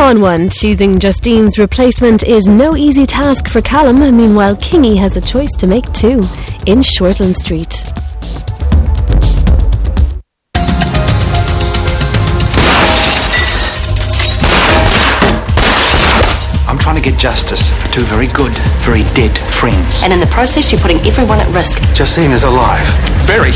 On one, choosing Justine's replacement is no easy task for Callum. Meanwhile, Kingy has a choice to make too, in Shortland Street. I'm trying to get justice for two very good, very dead friends. And in the process, you're putting everyone at risk. Justine is alive. Very.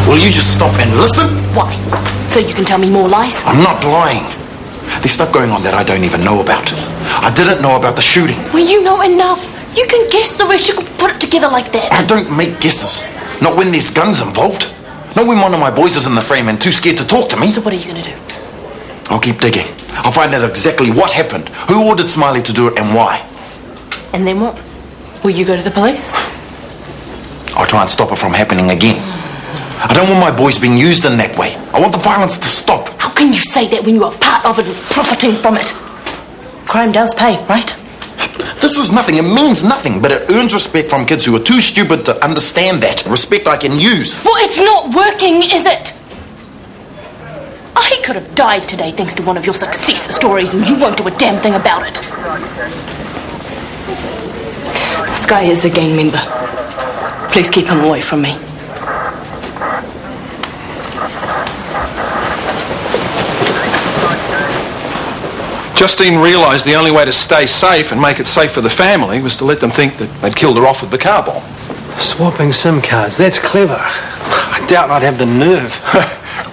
Will you just stop and listen? Why? So you can tell me more lies? I'm not lying. There's stuff going on that I don't even know about. I didn't know about the shooting. Well, you know enough. You can guess the rest. You can put it together like that. I don't make guesses. Not when there's guns involved. Not when one of my boys is in the frame and too scared to talk to me. So what are you going to do? I'll keep digging. I'll find out exactly what happened, who ordered Smiley to do it and why. And then what? Will you go to the police? I'll try and stop it from happening again. I don't want my boys being used in that way. I want the violence to stop. How can you say that when you are part of it and profiting from it? Crime does pay, right? This is nothing. It means nothing, but it earns respect from kids who are too stupid to understand that. Respect I can use. Well, it's not working, is it? I could have died today thanks to one of your success stories, and you won't do a damn thing about it. This guy is a gang member. Please keep him away from me. Justine realised the only way to stay safe and make it safe for the family was to let them think that they'd killed her off with the car bomb. Swapping SIM cards, that's clever. I doubt I'd have the nerve.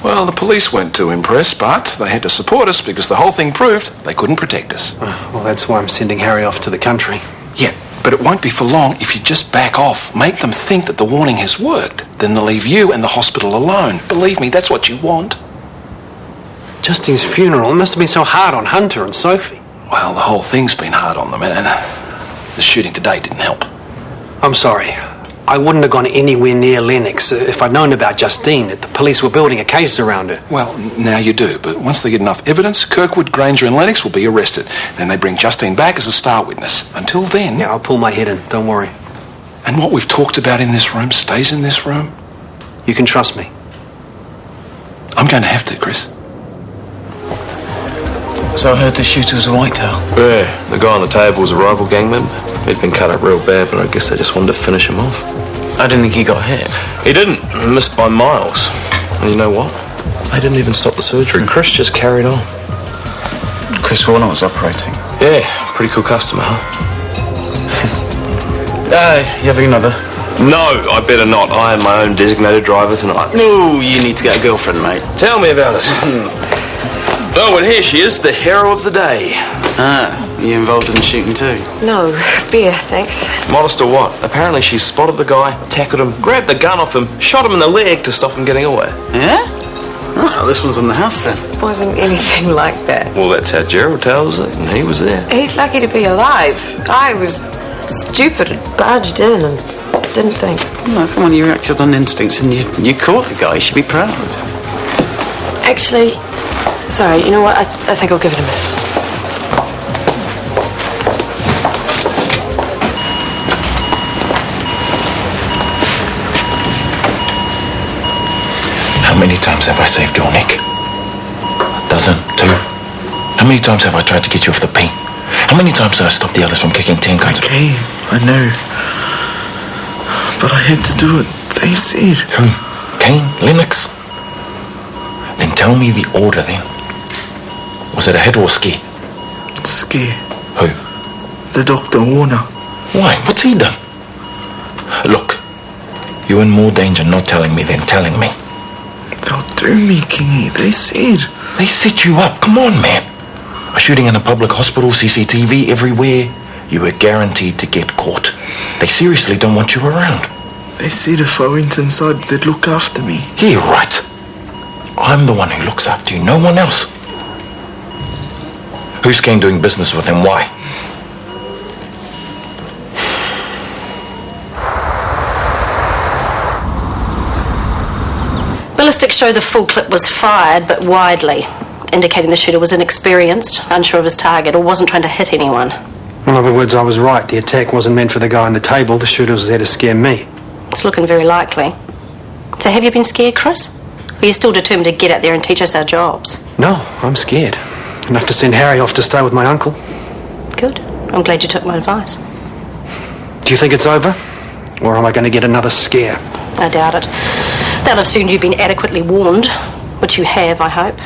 Well, the police weren't too impressed, but they had to support us because the whole thing proved they couldn't protect us. Well, that's why I'm sending Harry off to the country. Yeah, but it won't be for long if you just back off. Make them think that the warning has worked. Then they'll leave you and the hospital alone. Believe me, that's what you want. Justine's funeral must have been so hard on Hunter and Sophie. Well, the whole thing's been hard on them, and the shooting today didn't help. I'm sorry. I wouldn't have gone anywhere near Lennox if I'd known about Justine, that the police were building a case around her. Well, now you do, but once they get enough evidence, Kirkwood, Granger and Lennox will be arrested. Then they bring Justine back as a star witness. Until then... Yeah, I'll pull my head in, don't worry. And what we've talked about in this room stays in this room? You can trust me. I'm going to have to, Chris. So I heard the shooter was a whitetail. Yeah, the guy on the table was a rival gang member. He'd been cut up real bad, but I guess they just wanted to finish him off. I didn't think he got hit. He didn't. He missed by miles. And you know what? They didn't even stop the surgery. Chris just carried on. Chris Warner was operating. Yeah, pretty cool customer, huh? You having another? No, I better not. I am my own designated driver tonight. No, you need to get a girlfriend, mate. Tell me about it. Oh, and here she is, the hero of the day. Ah, you involved in the shooting too? No, beer, thanks. Modest or what? Apparently she spotted the guy, tackled him, grabbed the gun off him, shot him in the leg to stop him getting away. Yeah? Oh, this one's on the house then. Wasn't anything like that. Well, that's how Gerald tells it, and he was there. He's lucky to be alive. I was stupid and barged in and didn't think. No, come on, you acted on instincts and you caught the guy. You should be proud. Actually, sorry, you know what? I think I'll give it a miss. How many times have I saved your neck? A dozen? 2? How many times have I tried to get you off the pain? How many times did I stop the others from kicking 10 guns? Okay, I know. But I had to do it. They said. Who? Kane? Lennox? Then tell me the order then. Was it a hit or a scare? Scare. Who? The Dr. Warner. Why? What's he done? Look, you're in more danger not telling me than telling me. They'll do me, Kingy. They said. They set you up. Come on, man. A shooting in a public hospital, CCTV everywhere. You were guaranteed to get caught. They seriously don't want you around. They said if I went inside, they'd look after me. Yeah, right. I'm the one who looks after you, no one else. Who's Kane doing business with and why? Ballistics show the full clip was fired, but widely, indicating the shooter was inexperienced, unsure of his target, or wasn't trying to hit anyone. In other words, I was right. The attack wasn't meant for the guy on the table. The shooter was there to scare me. It's looking very likely. So have you been scared, Chris? Or are you still determined to get out there and teach us our jobs? No, I'm scared. Enough to send Harry off to stay with my uncle. Good. I'm glad you took my advice. Do you think it's over? Or am I going to get another scare? I doubt it. They'll have assumed you've been adequately warned, which you have, I hope.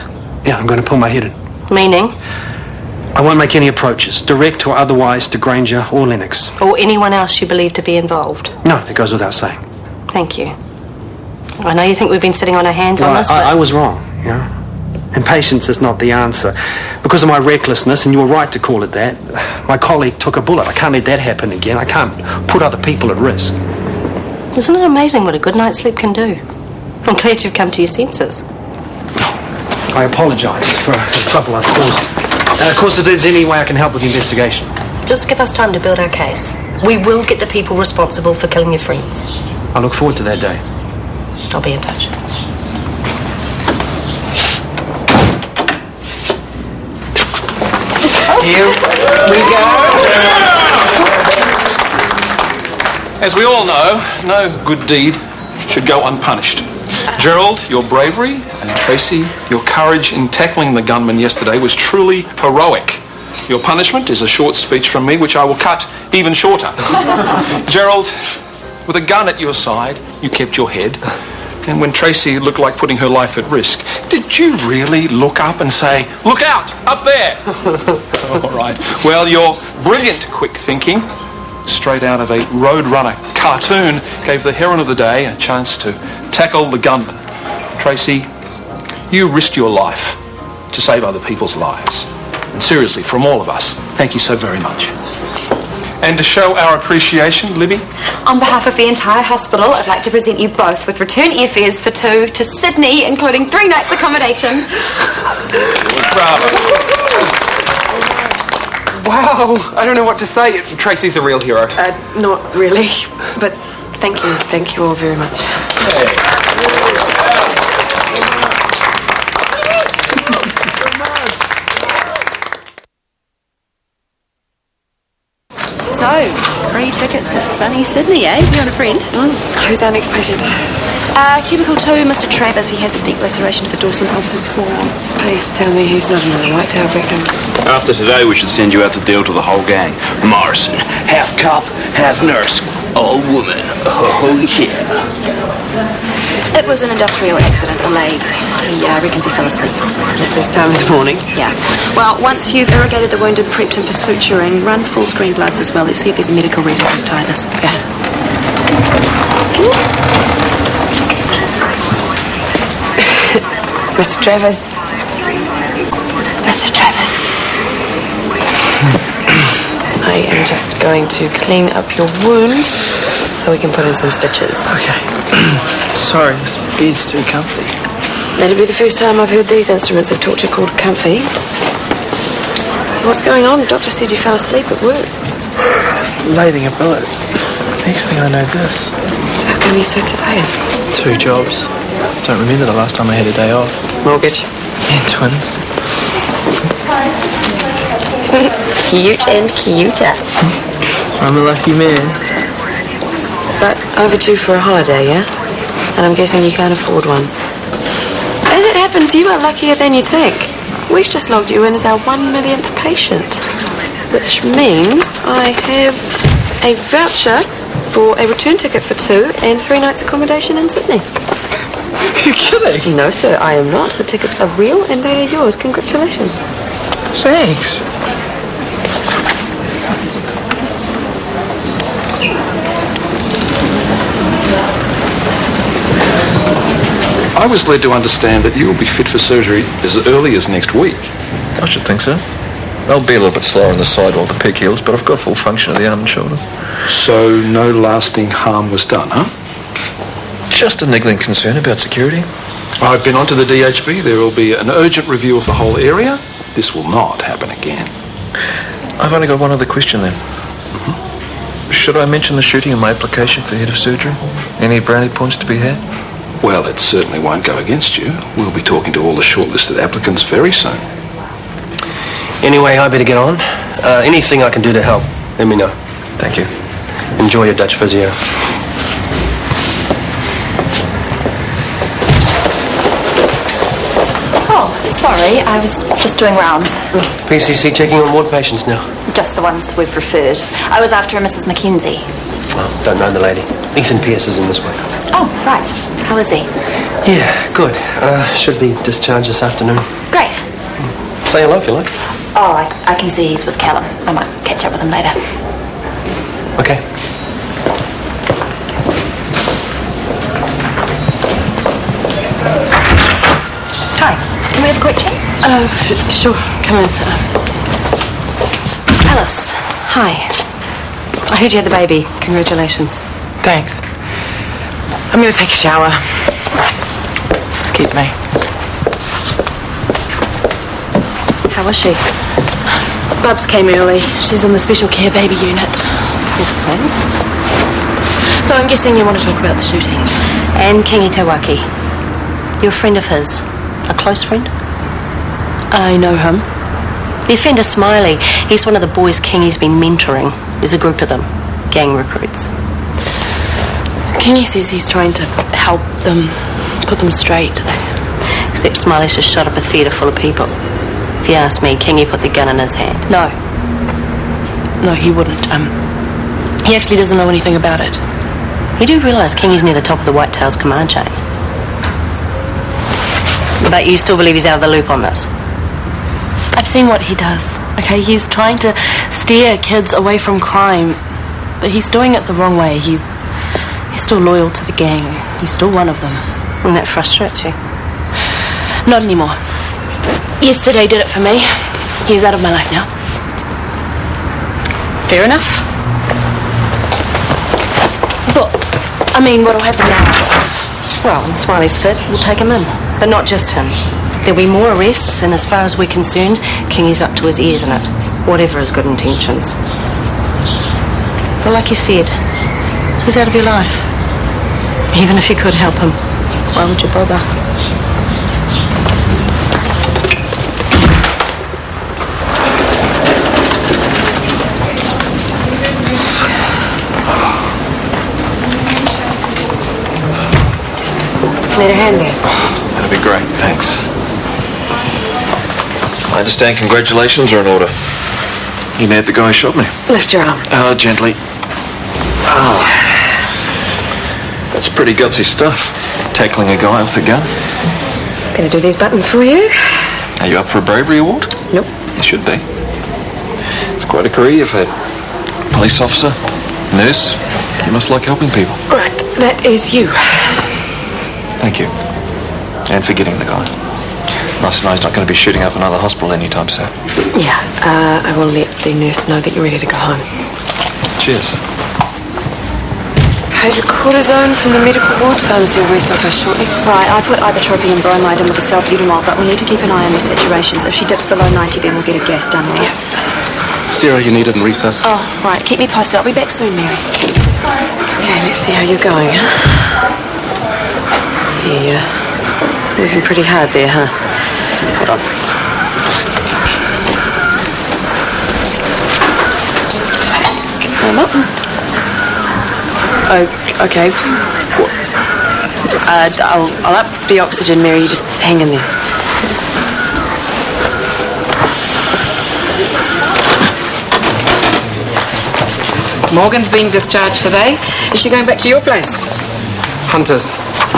Yeah, I'm going to pull my head in. Meaning? I won't make any approaches, direct or otherwise, to Granger or Lennox. Or anyone else you believe to be involved? No, that goes without saying. Thank you. I know you think we've been sitting on our hands on this, but... I was wrong, you know. Impatience is not the answer. Because of my recklessness, and you were right to call it that, my colleague took a bullet. I can't let that happen again. I can't put other people at risk. Isn't it amazing what a good night's sleep can do? I'm glad you've come to your senses. I apologise for the trouble I've caused. Of course, if there's any way I can help with the investigation. Just give us time to build our case. We will get the people responsible for killing your friends. I look forward to that day. I'll be in touch. Here we go. As we all know, no good deed should go unpunished. Gerald, your bravery, and Tracy, your courage in tackling the gunman yesterday was truly heroic. Your punishment is a short speech from me, which I will cut even shorter. Gerald, with a gun at your side, you kept your head. And when Tracy looked like putting her life at risk, did you really look up and say, "Look out, up there"? All right. Well, your brilliant quick thinking, straight out of a Roadrunner cartoon, gave the heroine of the day a chance to tackle the gunman. Tracy, you risked your life to save other people's lives. And seriously, from all of us, thank you so very much. And to show our appreciation, Libby? On behalf of the entire hospital, I'd like to present you both with return airfares for 2 to Sydney, including 3 nights accommodation. Bravo. Wow, I don't know what to say. Tracy's a real hero. Not really, but thank you. Thank you all very much. So, 3 tickets to sunny Sydney, eh? You and a friend? Who's our next patient? Cubicle 2, Mr. Travis. He has a deep laceration to the dorsum of his forearm. Please tell me he's not another whitetail victim. After today, we should send you out to deal to the whole gang. Morrison, half cop, half nurse, all woman. Oh, yeah. It was an industrial accident, a lathe. He reckons he fell asleep. At this time of the morning? Yeah. Well, once you've irrigated the wound and prepped him for suturing, run full screen bloods as well. Let's see if there's a medical reason for his tiredness. Yeah. Mr. Travis. Mr. Travis. I am just going to clean up your wound so we can put in some stitches. Okay. Sorry, this bed's too comfy. That'll be the first time I've heard these instruments of torture called comfy. So what's going on? The doctor said you fell asleep at work. It's lathing a billet. Next thing I know, this. So how come you're so tired? 2 jobs. Don't remember the last time I had a day off. Mortgage. And twins. Cute and cuter. I'm a lucky man. But overdue for a holiday, yeah? And I'm guessing you can't afford one. As it happens, you are luckier than you think. We've just logged you in as our 1 millionth patient. Which means I have a voucher for a return ticket for 2 and 3 nights accommodation in Sydney. You're kidding? No, sir, I am not. The tickets are real and they are yours. Congratulations. Thanks. I was led to understand that you will be fit for surgery as early as next week. I should think so. I'll be a little bit slower on the side while the pig heals, but I've got full function of the arm and shoulder. So no lasting harm was done, huh? Just a niggling concern about security. I've been onto the DHB. There will be an urgent review of the whole area. This will not happen again. I've only got one other question then. Should I mention the shooting in my application for head of surgery? Any brownie points to be had? Well, it certainly won't go against you. We'll be talking to all the shortlisted applicants very soon. Anyway, I better get on. Anything I can do to help, let me know. Thank you. Enjoy your Dutch physio. Oh, sorry, I was just doing rounds. PCC checking on ward patients now. Just the ones we've referred. I was after a Mrs. Mackenzie. Oh, don't know the lady. Ethan Pierce is in this way. Oh, right. How is he? Yeah, good. Should be discharged this afternoon. Great. Say hello if you like. Oh, I can see he's with Callum. I might catch up with him later. Okay. Hi. Can we have a quick chat? Sure. Come in. Alice. Hi. I heard you had the baby. Congratulations. Thanks. I'm going to take a shower. Excuse me. How was she? Bubs came early. She's in the special care baby unit. Poor thing. So I'm guessing you want to talk about the shooting. And Kingi Tawaki. You're a friend of his? A close friend? I know him. The offender Smiley. He's one of the boys Kingi's been mentoring. There's a group of them. Gang recruits. Kingi says he's trying to help them, put them straight. Except Smiley's just shot up a theatre full of people. If you ask me, Kingi put the gun in his hand. No, he wouldn't. He actually doesn't know anything about it. You do realise Kingi's near the top of the Whitetails command chain? But you still believe he's out of the loop on this? I've seen what he does, okay? He's trying to steer kids away from crime, but he's doing it the wrong way. He's still loyal to the gang. He's still one of them. And that frustrates you? Not anymore. Yesterday did it for me. He's out of my life now. Fair enough. But, what'll happen now? Well, when Smiley's fit, we'll take him in. But not just him. There'll be more arrests, and as far as we're concerned, Kingi's up to his ears in it. Whatever his good intentions. But like you said, he's out of your life. Even if you could help him, why would you bother? Need a hand there? That'd be great, thanks. I understand congratulations are in order. You nabbed the guy who shot me. Lift your arm. Gently. That's pretty gutsy stuff. Tackling a guy with a gun. Gonna do these buttons for you. Are you up for a bravery award? Nope. You should be. It's quite a career you've had. Police officer, nurse. You must like helping people. Right, that is you. Thank you. And for getting the guy. Nice to know he's not going to be shooting up another hospital anytime soon. Yeah, I will let the nurse know that you're ready to go home. Cheers. Hydrocortisone from the medical ward. Pharmacy will restock us shortly. Right, I put ibuprofen and bromide in with the salbutamol, but we need to keep an eye on your saturations. If she dips below 90, then we'll get a gas done, right? Yeah. Sarah, you needed in recess. Oh, right. Keep me posted. I'll be back soon, Mary. Okay, let's see how you're going. Yeah, you're working pretty hard there, huh? Hold on. Just take them up. Oh, okay. I'll up the oxygen, Mary. You just hang in there. Morgan's being discharged today. Is she going back to your place? Hunter's.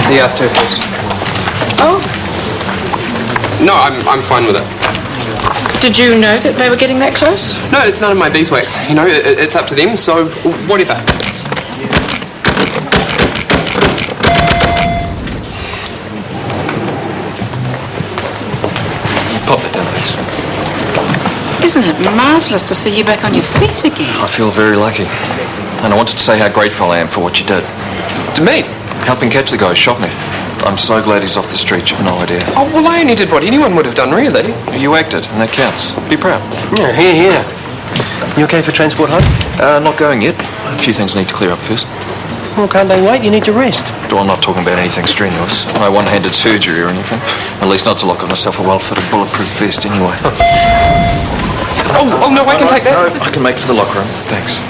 He asked her first. Oh. No, I'm fine with it. Did you know that they were getting that close? No, it's none of my beeswax. You know, it's up to them, so whatever. Pop it down, thanks. Isn't it marvellous to see you back on your feet again? I feel very lucky. And I wanted to say how grateful I am for what you did. To me? Helping catch the guy who shot me. I'm so glad he's off the street, you've no idea. Oh, well, I only did what anyone would have done, really. You acted, and that counts. Be proud. Yeah, here. You okay for transport home? Not going yet. A few things need to clear up first. Well, can't they wait? You need to rest. Well, I'm not talking about anything strenuous. No one-handed surgery or anything. At least not till I've got myself a well-fitted bulletproof vest anyway. Oh, no, I can take that. No, I can make it to the locker room. Thanks.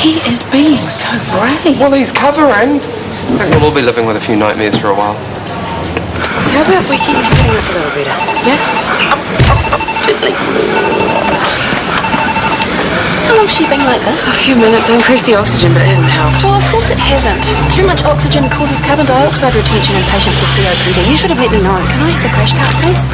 He is being so brave. Well, he's covering. I think we'll all be living with a few nightmares for a while. How about we keep you sitting up a little bit? Yeah? Up, gently. How long's she been like this? A few minutes. I increased the oxygen, but it hasn't helped. Well, of course it hasn't. Too much oxygen causes carbon dioxide retention in patients with COPD. You should have let me know. Can I have the crash cart, please?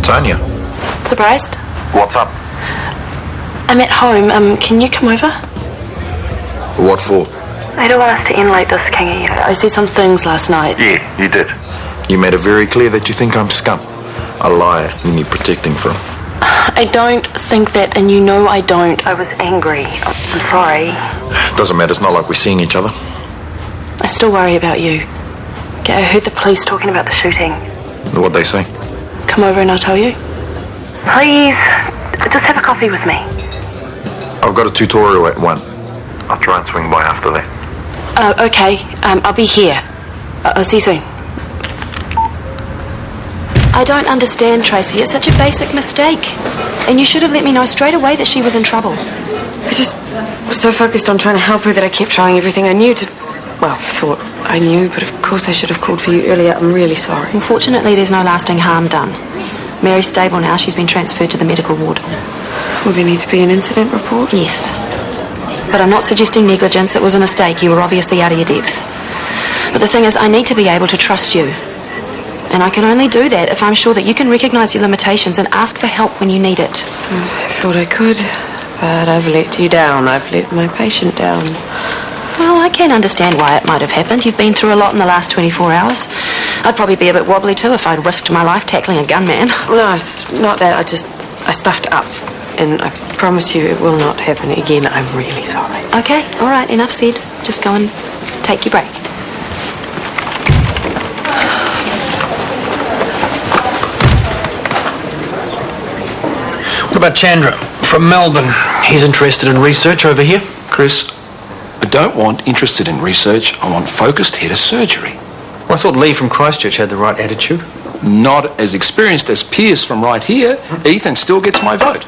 Tanya. Surprised? What's up? I'm at home. Can you come over? What for? I don't want us to end like this, Kingy. I said some things last night. Yeah, you did. You made it very clear that you think I'm scum. A liar you need protecting from. I don't think that, and you know I don't. I was angry. I'm sorry. Doesn't matter, it's not like we're seeing each other. I still worry about you. I heard the police talking about the shooting. What'd they say? Come over and I'll tell you. Please, just have a coffee with me. I've got a tutorial at 1. I'll try and swing by after that. Okay. I'll be here. I'll see you soon. I don't understand, Tracy. It's such a basic mistake. And you should have let me know straight away that she was in trouble. I just was so focused on trying to help her that I kept trying everything I knew to... Well, thought I knew, but of course I should have called for you earlier. I'm really sorry. Unfortunately, there's no lasting harm done. Mary's stable now. She's been transferred to the medical ward. Will there need to be an incident report? Yes. But I'm not suggesting negligence. It was a mistake. You were obviously out of your depth. But the thing is, I need to be able to trust you. And I can only do that if I'm sure that you can recognise your limitations and ask for help when you need it. I thought I could, but I've let you down. I've let my patient down. Well, I can understand why it might have happened. You've been through a lot in the last 24 hours. I'd probably be a bit wobbly too if I'd risked my life tackling a gunman. No, it's not that. I stuffed up. And I promise you it will not happen again. I'm really sorry. Okay, all right, enough said. Just go and take your break. What about Chandra from Melbourne? He's interested in research over here. Chris, I don't want interested in research. I want focused head of surgery. Well, I thought Lee from Christchurch had the right attitude. Not as experienced as Pierce from right here. Ethan still gets my vote.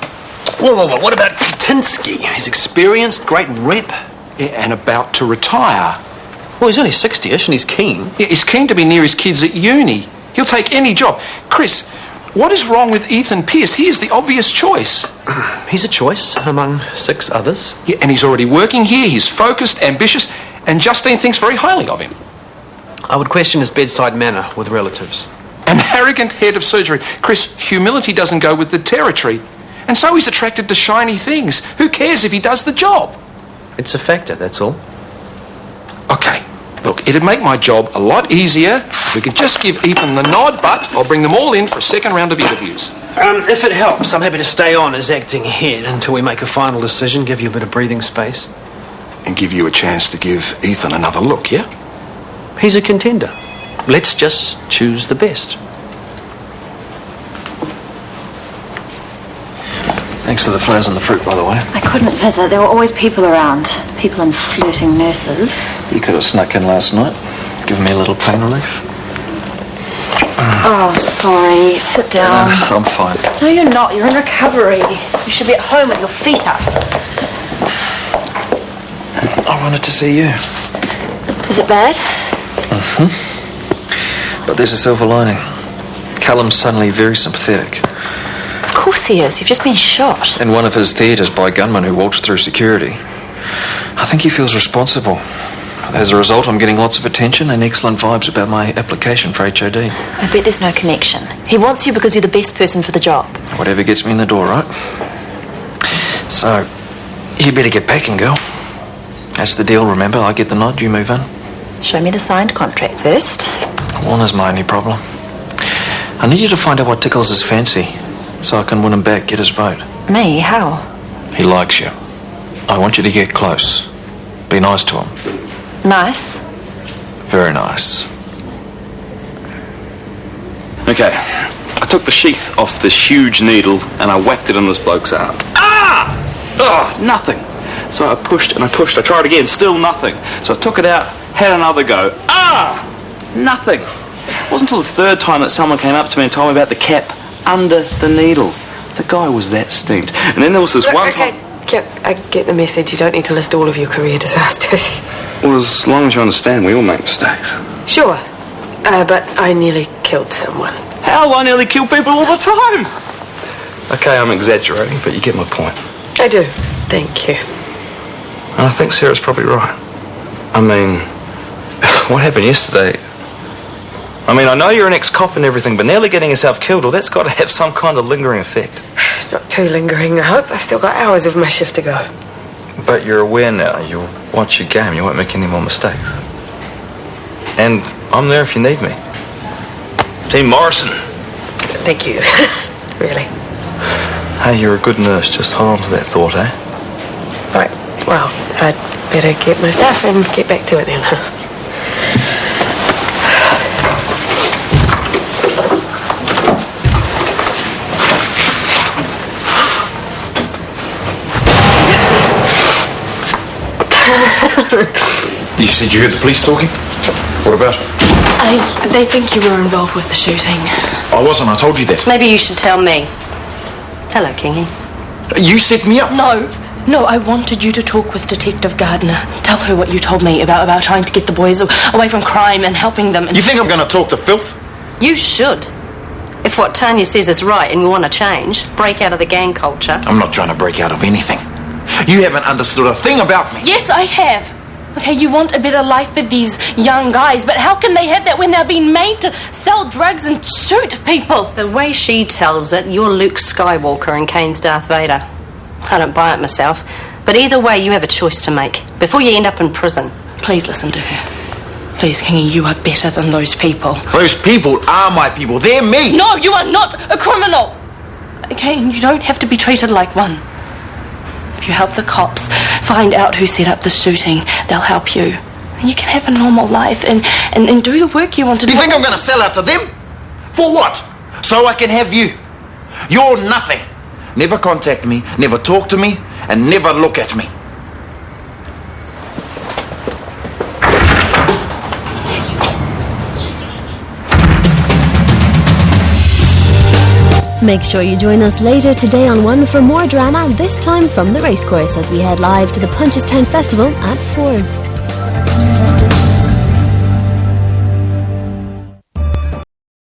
Whoa. What about Katinsky? He's experienced, great rep. Yeah, and about to retire. Well, he's only 60-ish and he's keen. Yeah, he's keen to be near his kids at uni. He'll take any job. Chris, what is wrong with Ethan Pierce? He is the obvious choice. He's a choice among 6 others. Yeah, and he's already working here. He's focused, ambitious, and Justine thinks very highly of him. I would question his bedside manner with relatives. An arrogant head of surgery. Chris, humility doesn't go with the territory. And so he's attracted to shiny things. Who cares if he does the job? It's a factor, that's all. Okay, look, it'd make my job a lot easier if we could just give Ethan the nod, but I'll bring them all in for a second round of interviews. If it helps, I'm happy to stay on as acting head until we make a final decision, give you a bit of breathing space. And give you a chance to give Ethan another look, yeah? He's a contender. Let's just choose the best. Thanks for the flowers and the fruit, by the way. I couldn't visit. There were always people around. People and flirting nurses. You could have snuck in last night, given me a little pain relief. Oh, sorry. Sit down. I'm fine. No, you're not. You're in recovery. You should be at home with your feet up. I wanted to see you. Is it bad? But there's a silver lining. Callum's suddenly very sympathetic. Of course he is. You've just been shot. In one of his theatres by a gunman who waltzed through security. I think he feels responsible. As a result, I'm getting lots of attention and excellent vibes about my application for HOD. I bet there's no connection. He wants you because you're the best person for the job. Whatever gets me in the door, right? So, you better get packing, girl. That's the deal, remember? I get the nod, you move in. Show me the signed contract first. Warner's my only problem. I need you to find out what tickles his fancy, so I can win him back, get his vote. Me? How? He likes you. I want you to get close. Be nice to him. Nice. Very nice. Okay, I took the sheath off this huge needle and I whacked it in this bloke's arm. Ah! Oh, nothing. So I pushed and I pushed. I tried again, still nothing. So I took it out, had another go. Ah! Nothing. It wasn't until the third time that someone came up to me and told me about the cap under the needle. The guy was that stinked. And then there was this one time... Okay, I get the message. You don't need to list all of your career disasters. Well, as long as you understand, we all make mistakes. Sure, but I nearly killed someone. Hell, I nearly kill people all the time. Okay, I'm exaggerating, but you get my point. I do. Thank you. And I think Sarah's probably right. I mean, what happened yesterday? I mean, I know you're an ex-cop and everything, but nearly getting yourself killed, well, that's got to have some kind of lingering effect. Not too lingering, I hope. I've still got hours of my shift to go. But you're aware now. You'll watch your game. You won't make any more mistakes. And I'm there if you need me. Team Morrison. Thank you. Really. Hey, you're a good nurse. Just hold on to that thought, eh? Right. Well, I'd better get my stuff and get back to it then. You said you heard the police talking? What about? They think you were involved with the shooting. I wasn't, I told you that. Maybe you should tell me. Hello, Kingy. You set me up. No, I wanted you to talk with Detective Gardner. Tell her what you told me about trying to get the boys away from crime and helping them. You think I'm going to talk to filth? You should. If what Tanya says is right and you want to change, break out of the gang culture. I'm not trying to break out of anything. You haven't understood a thing about me. Yes, I have. Okay, you want a better life for these young guys, but how can they have that when they're being made to sell drugs and shoot people? The way she tells it, you're Luke Skywalker and Kane's Darth Vader. I don't buy it myself, but either way, you have a choice to make before you end up in prison. Please listen to her. Please, Kingy, you are better than those people. Those people are my people. They're me. No, you are not a criminal. Okay, and you don't have to be treated like one. If you help the cops find out who set up the shooting, they'll help you. And you can have a normal life and do the work you want to do. You think I'm going to sell out to them? For what? So I can have you. You're nothing. Never contact me, never talk to me, and never look at me. Make sure you join us later today on One for more drama, this time from the racecourse as we head live to the Punchestown Festival at 4.